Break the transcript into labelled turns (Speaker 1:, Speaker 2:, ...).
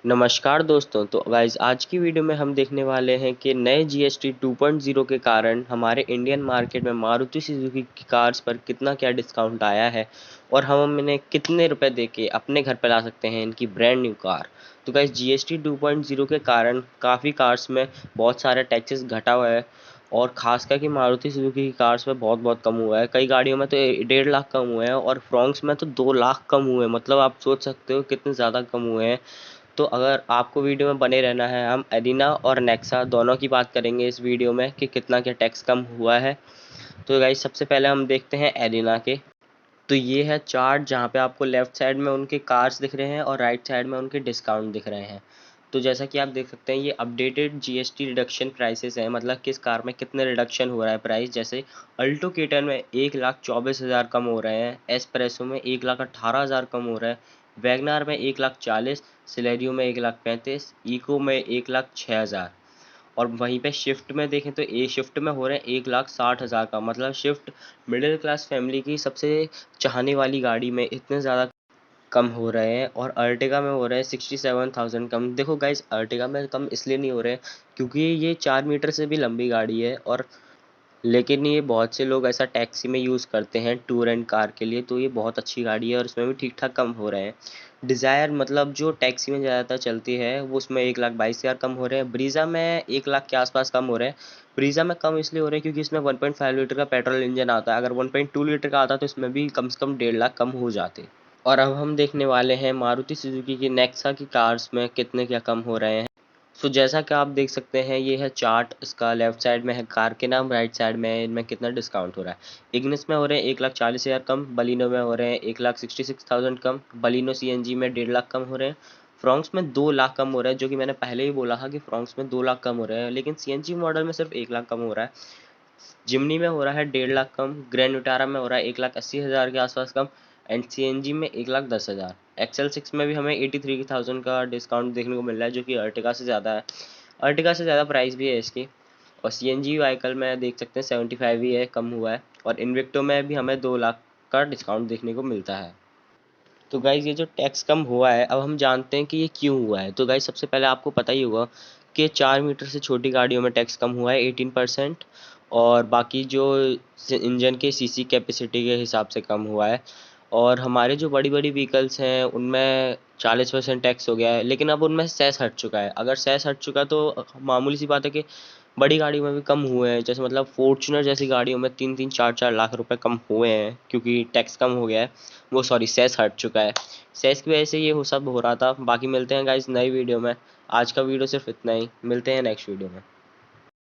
Speaker 1: नमस्कार दोस्तों। तो गाइज आज की वीडियो में हम देखने वाले हैं कि नए जीएसटी 2.0 के कारण हमारे इंडियन मार्केट में मारुति सुजुकी की कार्स पर कितना क्या डिस्काउंट आया है और हम इन्हें कितने रुपए देके अपने घर पर ला सकते हैं इनकी ब्रांड न्यू कार। तो गाइज जीएसटी 2.0 के कारण काफ़ी कार्स में बहुत सारे टैक्सेस घटा हुआ है और खासकर कि मारुति सुजुकी की कार्स में बहुत बहुत कम हुआ है। कई गाड़ियों में तो 1.5 लाख कम हुए हैं और फ्रॉन्क्स में तो 2 लाख कम हुए हैं। मतलब आप सोच सकते हो कितने ज़्यादा कम हुए हैं। तो अगर आपको वीडियो में बने रहना है, हम एडिना और नेक्सा दोनों की बात करेंगे इस वीडियो में कि कितना क्या टैक्स कम हुआ है। तो गाइस सबसे पहले हम देखते हैं एडिना के। तो ये है चार्ट जहाँ पे आपको लेफ्ट साइड में उनके कार्स दिख रहे हैं और राइट साइड में उनके डिस्काउंट दिख रहे हैं। तो जैसा कि आप देख सकते हैं ये अपडेटेड जीएसटी रिडक्शन प्राइसेस हैं, मतलब किस कार में कितने रिडक्शन हो रहा है प्राइस। जैसे अल्टो केटन में 1,24,000 कम हो रहे हैं, एस्प्रेसो में 1,18,000 कम हो रहा है, वैगनार में 1,40,000, सिलेरियो में 1,35,000, इको में 1,06,000। और वहीं पे शिफ्ट में देखें तो ए शिफ्ट में हो रहे हैं 1,60,000 का। मतलब शिफ्ट मिडिल क्लास फैमिली की सबसे चाहने वाली गाड़ी में इतने ज़्यादा कम हो रहे हैं। और अर्टिगा में हो रहे हैं 67,000 कम। देखो गाइज अर्टिगा में कम इसलिए नहीं हो रहे हैं क्योंकि ये 4 मीटर से भी लंबी गाड़ी है, और लेकिन ये बहुत से लोग ऐसा टैक्सी में यूज़ करते हैं टूर एंड कार के लिए, तो ये बहुत अच्छी गाड़ी है और इसमें भी ठीक ठाक कम हो रहे हैं। डिज़ायर मतलब जो टैक्सी में ज़्यादातर चलती है वो उसमें 1,22,000 कम हो रहे हैं। ब्रीज़ा में 1 लाख के आसपास कम हो रहे हैं। ब्रीज़ा में कम इसलिए हो रहे हैं क्योंकि इसमें 1.5 लीटर का पेट्रोल इंजन आता है। अगर 1.2 लीटर का आता तो इसमें भी कम से कम 1.5 लाख कम हो जाते। और अब हम देखने वाले हैं मारुति सुजुकी की नेक्सा की कार्स में कितने क्या कम हो रहे हैं। सो जैसा कि आप देख सकते हैं ये है चार्ट। इसका लेफ्ट साइड में है कार के नाम, राइट साइड में है इनमें कितना डिस्काउंट हो रहा है। इग्निस में हो रहे हैं 1,40,000 कम, बलिनो में हो रहे हैं 1,66,000 कम, बलिनो सीएनजी में 1.5 लाख कम हो रहे हैं, फ्रॉन्क्स में 2 लाख कम हो रहा है। जो कि मैंने पहले ही बोला था कि फ्रॉन्क्स में 2 लाख कम हो रहे हैं, लेकिन सीएनजी मॉडल में सिर्फ 1 लाख कम हो रहा है। जिमनी में हो रहा है 1.5 लाख कम, ग्रैंड विटारा में हो रहा है 1,80,000 के आसपास कम, एंड सीएनजी में 1,10,000। एक्सेल 6 में भी हमें 83,000 का डिस्काउंट देखने को मिल रहा है, जो कि अर्टिगा से ज़्यादा है। अर्टिगा से ज़्यादा प्राइस भी है इसकी। और सीएनजी व्हीकल में देख सकते हैं 75 ही है, कम हुआ है। और इन्विक्टो में भी हमें 2 लाख का डिस्काउंट देखने को मिलता है। तो गाइज ये जो टैक्स कम हुआ है, अब हम जानते हैं कि ये क्यों हुआ है। तो गाइज सबसे पहले आपको पता ही होगा कि 4 मीटर से छोटी गाड़ियों में टैक्स कम हुआ है 18%, और बाकी जो इंजन के सीसी कैपेसिटी के हिसाब से कम हुआ है। और हमारे जो बड़ी बड़ी व्हीकल्स हैं उनमें 40% टैक्स हो गया है, लेकिन अब उनमें सेस हट चुका है। अगर सेस हट चुका तो मामूली सी बात है कि बड़ी गाड़ियों में भी कम हुए हैं। जैसे मतलब फॉर्च्यूनर जैसी गाड़ियों में 3-3 4-4 लाख रुपए कम हुए हैं क्योंकि टैक्स कम हो गया है। वो सॉरी सेस हट चुका है। सेस की वजह से ये सब हो रहा था। बाकी मिलते हैं गाइस नई वीडियो में। आज का वीडियो सिर्फ इतना ही, मिलते हैं नेक्स्ट वीडियो में।